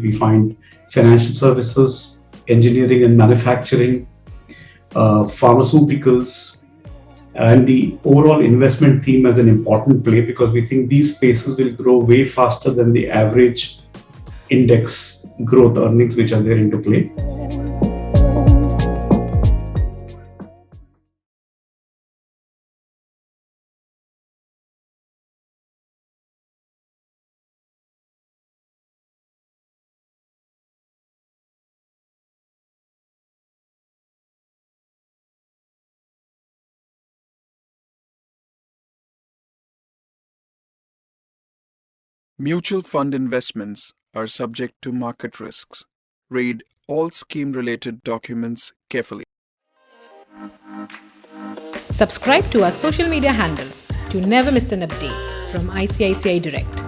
market, we find financial services, engineering and manufacturing, pharmaceuticals, and the overall investment theme as an important play, because we think these spaces will grow way faster than the average index growth earnings which are there into play. Mutual fund investments are subject to market risks. Read all scheme-related documents carefully. Subscribe to our social media handles to never miss an update from ICICI Direct.